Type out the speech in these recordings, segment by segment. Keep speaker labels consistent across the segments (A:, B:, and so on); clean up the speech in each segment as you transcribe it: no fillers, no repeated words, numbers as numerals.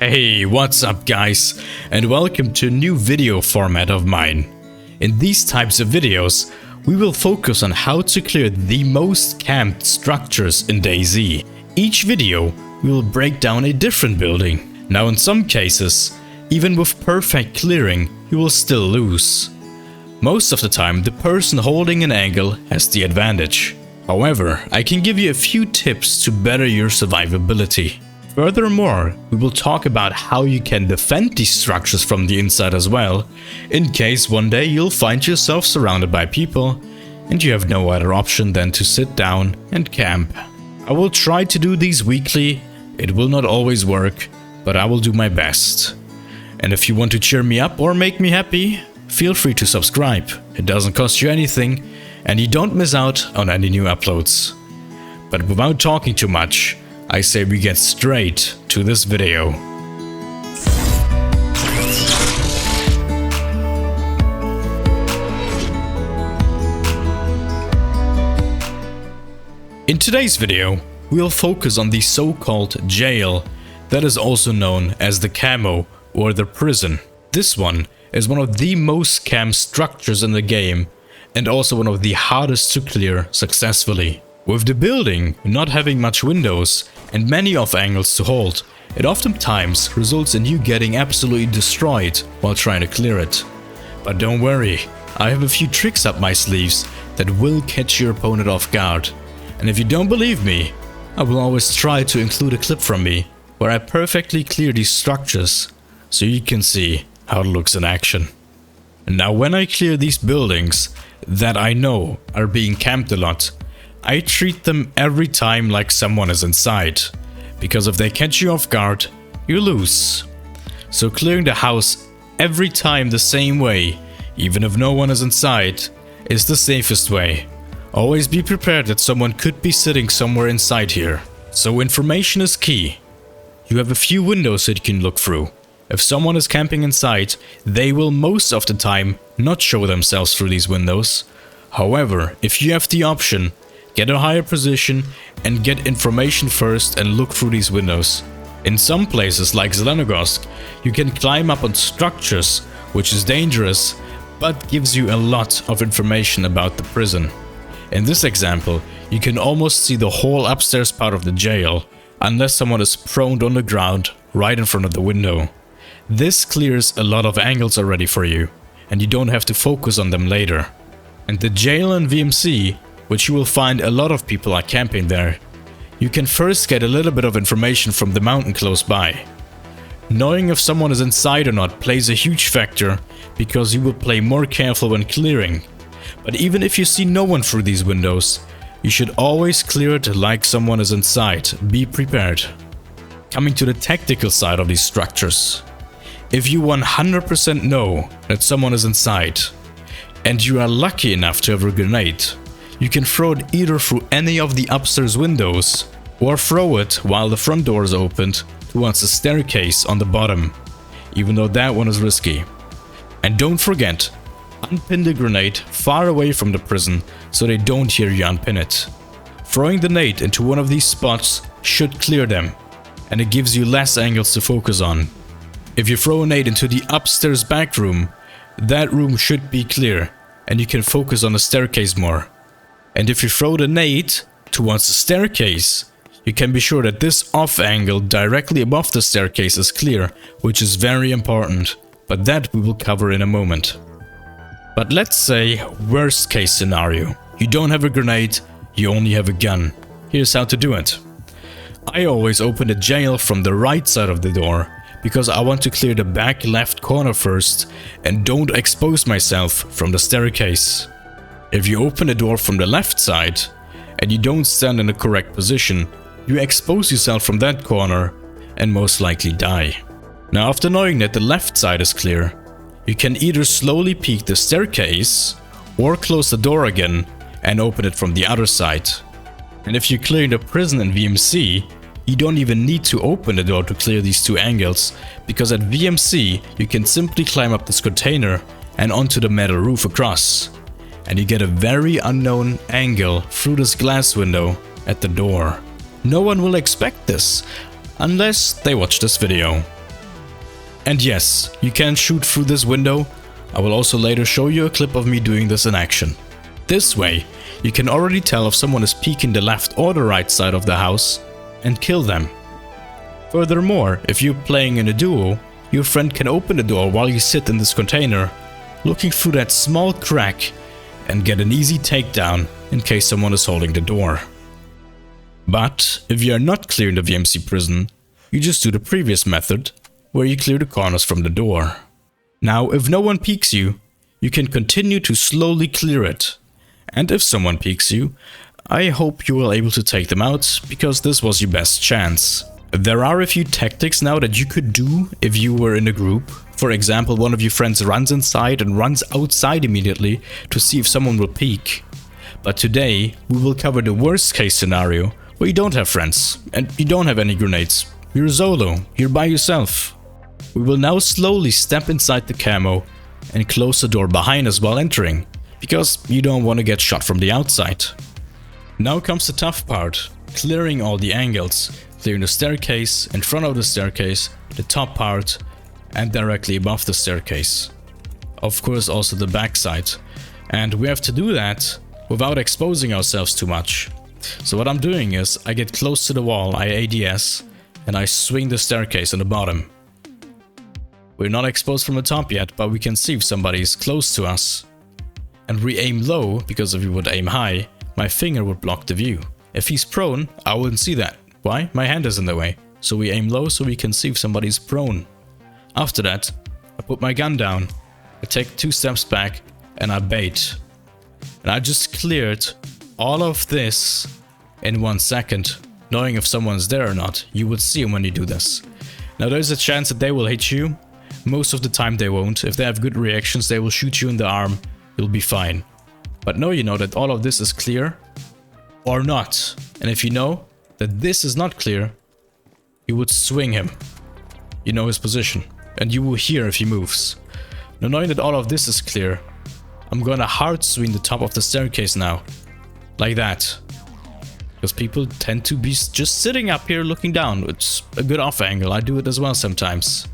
A: Hey, what's up guys, and welcome to a new video format of mine. In these types of videos, we will focus on how to clear the most camped structures in DayZ. Each video, we will break down a different building. Now in some cases, even with perfect clearing, you will still lose. Most of the time, the person holding an angle has the advantage. However, I can give you a few tips to better your survivability. Furthermore, we will talk about how you can defend these structures from the inside as well, in case one day you'll find yourself surrounded by people and you have no other option than to sit down and camp. I will try to do these weekly. It will not always work, but I will do my best. And if you want to cheer me up or make me happy, feel free to subscribe. It doesn't cost you anything and you don't miss out on any new uploads. But without talking too much, I say we get straight to this video. In today's video, we'll focus on the so-called jail that is also known as the CAMO or the prison. This one is one of the most camped structures in the game and also one of the hardest to clear successfully. With the building not having much windows and many off angles to hold, it oftentimes results in you getting absolutely destroyed while trying to clear it. But don't worry, I have a few tricks up my sleeves that will catch your opponent off guard. And if you don't believe me, I will always try to include a clip from me where I perfectly clear these structures so you can see how it looks in action. Now when I clear these buildings that I know are being camped a lot, I treat them every time like someone is inside, because if they catch you off guard, you lose. So clearing the house every time the same way, even if no one is inside, is the safest way. Always be prepared that someone could be sitting somewhere inside here. So information is key. You have a few windows that you can look through. If someone is camping inside, they will most of the time not show themselves through these windows. However, if you have the option, get a higher position and get information first and look through these windows. In some places like Zelenogosk, you can climb up on structures, which is dangerous, but gives you a lot of information about the prison. In this example, you can almost see the whole upstairs part of the jail, unless someone is prone on the ground right in front of the window. This clears a lot of angles already for you, and you don't have to focus on them later. And the jail in VMC, which you will find a lot of people are camping there, you can first get a little bit of information from the mountain close by. Knowing if someone is inside or not plays a huge factor, because you will play more careful when clearing. But even if you see no one through these windows, you should always clear it like someone is inside. Be prepared. Coming to the tactical side of these structures. If you 100% know that someone is inside, and you are lucky enough to have a grenade, you can throw it either through any of the upstairs windows or throw it while the front door is opened towards the staircase on the bottom, even though that one is risky. And don't forget, unpin the grenade far away from the prison so they don't hear you unpin it. Throwing the nade into one of these spots should clear them, and it gives you less angles to focus on. If you throw a nade into the upstairs back room, that room should be clear and you can focus on the staircase more. And if you throw the nade towards the staircase, you can be sure that this off angle directly above the staircase is clear, which is very important, but that we will cover in a moment. But let's say worst case scenario. You don't have a grenade, you only have a gun. Here's how to do it. I always open the jail from the right side of the door, because I want to clear the back left corner first and don't expose myself from the staircase. If you open the door from the left side and you don't stand in the correct position, you expose yourself from that corner and most likely die. Now after knowing that the left side is clear, you can either slowly peek the staircase or close the door again and open it from the other side. And if you're clearing the prison in VMC, you don't even need to open the door to clear these two angles, because at VMC you can simply climb up this container and onto the metal roof across. And you get a very unknown angle through this glass window at the door. No one will expect this, unless they watch this video. And yes, you can shoot through this window. I will also later show you a clip of me doing this in action. This way, you can already tell if someone is peeking the left or the right side of the house and kill them. Furthermore, if you're playing in a duo, your friend can open the door while you sit in this container, looking through that small crack, and get an easy takedown in case someone is holding the door. But if you are not clearing the VMC prison, you just do the previous method, where you clear the corners from the door. Now, if no one peeks you, you can continue to slowly clear it. And if someone peeks you, I hope you will able to take them out, because this was your best chance. There are a few tactics now that you could do if you were in a group. For example, one of your friends runs inside and runs outside immediately to see if someone will peek. But today, we will cover the worst case scenario, where you don't have friends, and you don't have any grenades. You're solo, you're by yourself. We will now slowly step inside the camo and close the door behind us while entering, because you don't want to get shot from the outside. Now comes the tough part, clearing all the angles, clearing the staircase, in front of the staircase, the top part, and directly above the staircase. Of course also the backside. And we have to do that without exposing ourselves too much. So what I'm doing is, I get close to the wall, I ADS, and I swing the staircase on the bottom. We're not exposed from the top yet, but we can see if somebody is close to us. And we aim low, because if we would aim high, my finger would block the view. If he's prone, I wouldn't see that. Why? My hand is in the way. So we aim low so we can see if somebody's prone. After that, I put my gun down, I take 2 steps back, and I bait. And I just cleared all of this in 1 second, knowing if someone's there or not. You would see them when you do this. Now there's a chance that they will hit you. Most of the time they won't. If they have good reactions, they will shoot you in the arm. You'll be fine. But know you know that all of this is clear or not. And if you know that this is not clear, you would swing him. You know his position. And you will hear if he moves. Now knowing that all of this is clear, I'm gonna hard swing the top of the staircase now. Like that. Because people tend to be just sitting up here looking down. It's a good off angle. I do it as well sometimes.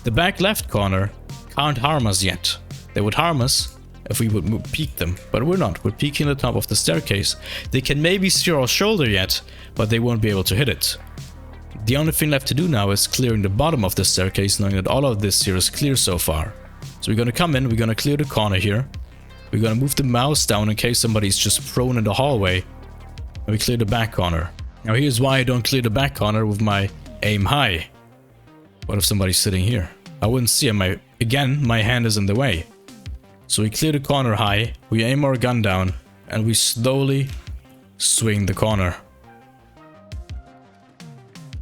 A: The back left corner can't harm us yet. They would harm us if we would peek them, but we're not. We're peeking the top of the staircase. They can maybe see our shoulder yet, but they won't be able to hit it. The only thing left to do now is clearing the bottom of the staircase, knowing that all of this here is clear so far. So we're gonna come in, we're gonna clear the corner here. We're gonna move the mouse down in case somebody's just prone in the hallway. And we clear the back corner. Now here's why I don't clear the back corner with my aim high. What if somebody's sitting here? I wouldn't see him. Again, my hand is in the way. So we clear the corner high, we aim our gun down, and we slowly swing the corner.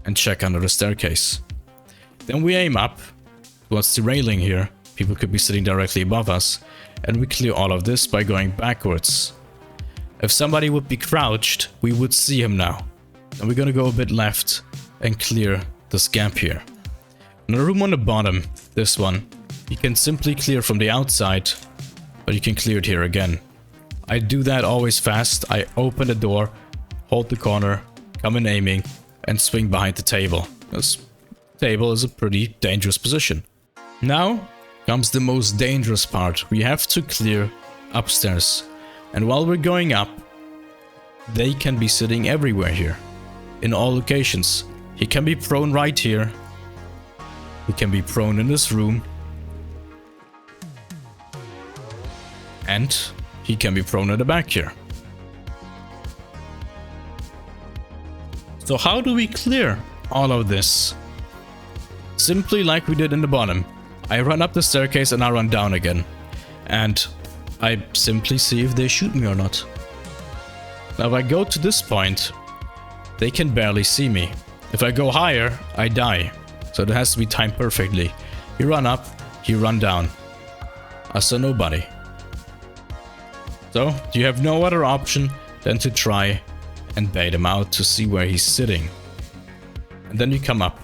A: And check under the staircase. Then we aim up towards the railing here. People could be sitting directly above us. And we clear all of this by going backwards. If somebody would be crouched, we would see him now. And we're gonna go a bit left and clear this gap here. Now the room on the bottom, this one, you can simply clear from the outside, but you can clear it here again. I do that always fast. I open the door, hold the corner, come in aiming, and swing behind the table. This table is a pretty dangerous position. Now comes the most dangerous part. We have to clear upstairs. And while we're going up, they can be sitting everywhere here. In all locations. He can be prone right here. He can be prone in this room. And he can be prone at the back here. So how do we clear all of this? Simply like we did in the bottom. I run up the staircase and I run down again. And I simply see if they shoot me or not. Now if I go to this point, they can barely see me. If I go higher, I die. So it has to be timed perfectly. You run up, you run down. I saw nobody. So you have no other option than to try and bait him out to see where he's sitting. And then you come up.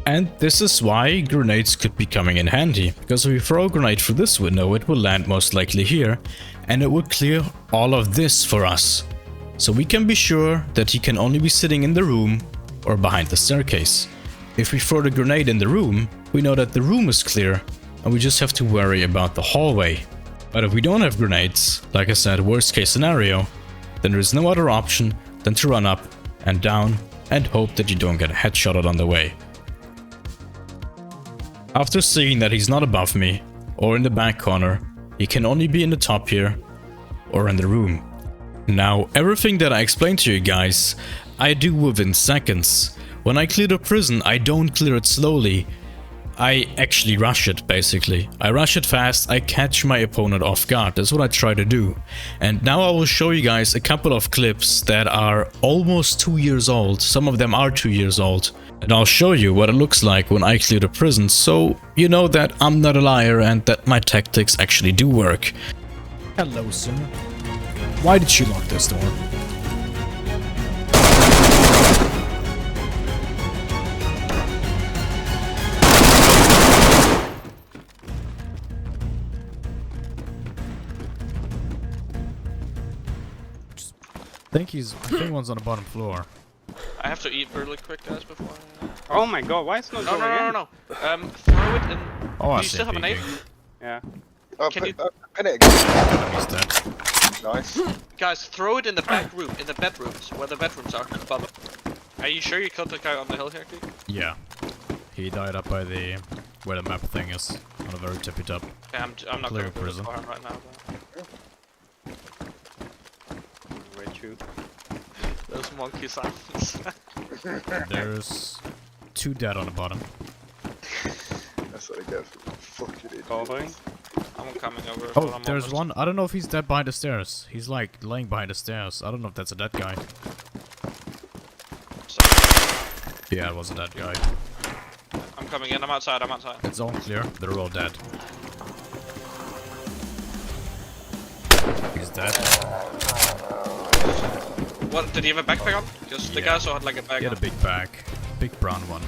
A: And this is why grenades could be coming in handy, because if we throw a grenade through this window, it will land most likely here, and it will clear all of this for us. So we can be sure that he can only be sitting in the room or behind the staircase. If we throw the grenade in the room, we know that the room is clear and we just have to worry about the hallway. But if we don't have grenades, like I said, worst case scenario, then there is no other option than to run up and down and hope that you don't get headshotted on the way. After seeing that he's not above me or in the back corner, he can only be in the top here or in the room. Now, everything that I explained to you guys, I do within seconds. When I clear the prison, I don't clear it slowly. I actually rush it, basically. I rush it fast, I catch my opponent off guard. That's what I try to do. And now I will show you guys a couple of clips that are almost 2 years old. Some of them are 2 years old. And I'll show you what it looks like when I clear the prison, so you know that I'm not a liar and that my tactics actually do work.
B: Hello, sir. Why did she lock this door? I think one's on the bottom floor.
C: I have to eat really quick, guys, before I...
D: Oh my god, why is it not going in?
C: No. Throw it in...
A: Oh, I
C: Do you still have an aim?
D: Yeah.
E: Oh,
C: Can you...
E: pin it again.
A: He's dead.
E: Nice.
C: Guys, throw it in the back room, in the bedrooms, where the bedrooms are, above it. Are you sure you killed the guy on the hill here, Geek?
B: Yeah. He died up by the... where the map thing is. On the very tippy top.
C: Yeah, I'm not
B: Clear
C: going to
B: prison.
C: for him right now, but...
D: Way too.
C: Those monkey silence.
B: There's 2 dead on the bottom.
E: That's what I get for fucking idiot.
D: Covering.
C: I'm coming over.
B: Oh,
C: I'm
B: there's
C: almost-
B: one. I don't know if he's dead behind the stairs. He's like laying behind the stairs. I don't know if that's a dead guy. Yeah, it was a dead guy.
C: I'm coming in, I'm outside.
B: It's all clear. They're all dead. He's dead.
C: What, did he have a backpack on? Because the guy also had like a bag
B: He had
C: on.
B: a big bag. Big brown one.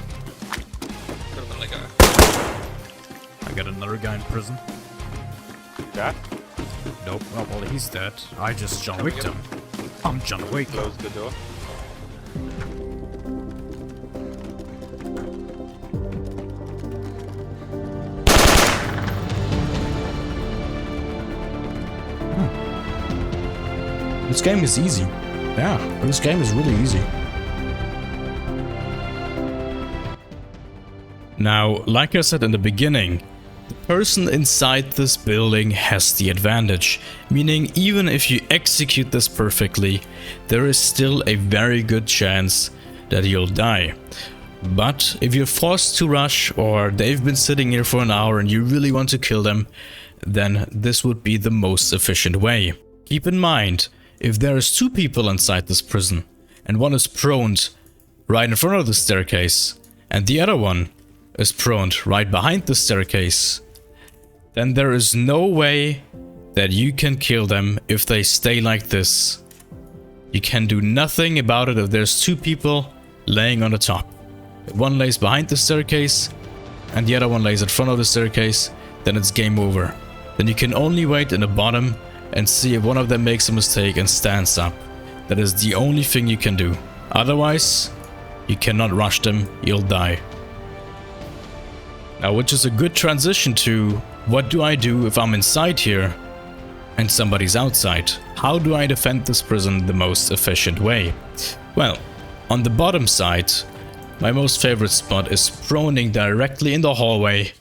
C: Could have been like a...
B: I got another guy in prison.
D: That?
B: Nope. Oh, well, he's dead. I just John Wicked him. I'm John Wick.
D: Close the door.
B: This game is easy. Yeah, this game is really easy.
A: Now, like I said in the beginning, the person inside this building has the advantage, meaning even if you execute this perfectly, there is still a very good chance that you'll die. But if you're forced to rush or they've been sitting here for an hour and you really want to kill them, then this would be the most efficient way. Keep in mind, if there is 2 people inside this prison and one is prone right in front of the staircase and the other one is prone right behind the staircase, then there is no way that you can kill them if they stay like this. You can do nothing about it if there's 2 people laying on the top. If one lays behind the staircase and the other one lays in front of the staircase, then it's game over. Then you can only wait in the bottom and see if one of them makes a mistake and stands up. That is the only thing you can do. Otherwise, you cannot rush them, you'll die. Now, which is a good transition to what do I do if I'm inside here and somebody's outside? How do I defend this prison the most efficient way? Well, on the bottom side, my most favorite spot is proning directly in the hallway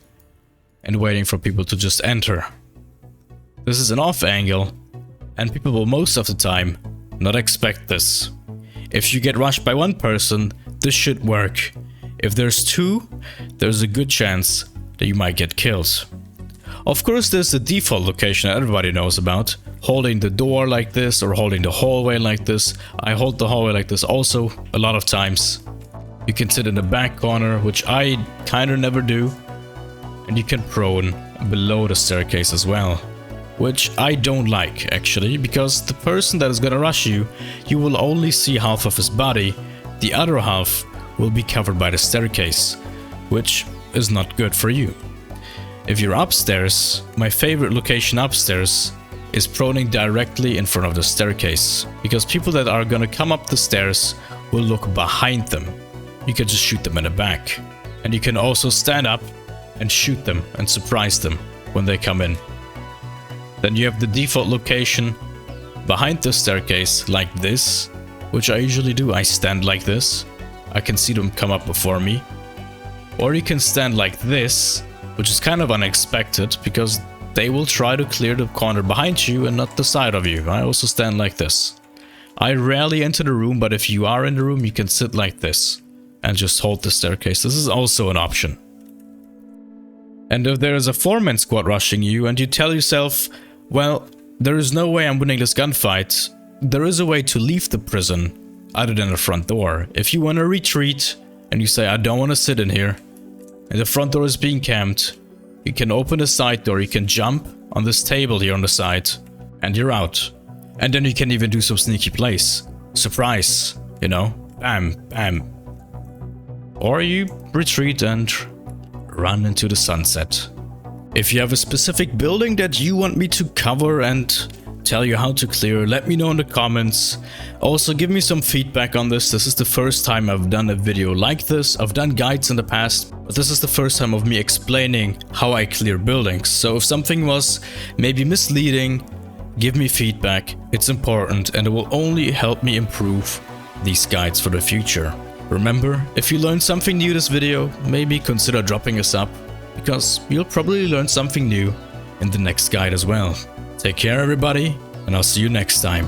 A: and waiting for people to just enter. This is an off angle, and people will most of the time not expect this. If you get rushed by one person, this should work. If there's 2, there's a good chance that you might get killed. Of course, there's the default location that everybody knows about, holding the door like this or holding the hallway like this. I hold the hallway like this also a lot of times. You can sit in the back corner, which I kinda never do, and you can prone below the staircase as well. Which I don't like, actually, because the person that is gonna rush you, you will only see half of his body, the other half will be covered by the staircase, which is not good for you. If you're upstairs, my favorite location upstairs is proning directly in front of the staircase, because people that are gonna come up the stairs will look behind them. you can just shoot them in the back. And you can also stand up and shoot them and surprise them when they come in. Then you have the default location behind the staircase like this, which I usually do. I stand like this. I can see them come up before me. Or you can stand like this, which is kind of unexpected because they will try to clear the corner behind you and not the side of you. I also stand like this. I rarely enter the room, but if you are in the room, you can sit like this and just hold the staircase. This is also an option. And if there is a 4-man squad rushing you and you tell yourself, well, there is no way I'm winning this gunfight, there is a way to leave the prison other than the front door. If you want to retreat and you say, I don't want to sit in here, and the front door is being camped, you can open the side door, you can jump on this table here on the side, and you're out. And then you can even do some sneaky plays. Surprise, you know? Bam, bam. Or you retreat and run into the sunset. If you have a specific building that you want me to cover and tell you how to clear, let me know in the comments. Also, give me some feedback on this. This is the first time I've done a video like this. I've done guides in the past, but this is the first time of me explaining how I clear buildings. So if something was maybe misleading, give me feedback. It's important and it will only help me improve these guides for the future. Remember, if you learned something new this video, maybe consider dropping a sub, because you'll probably learn something new in the next guide as well. Take care everybody, and I'll see you next time.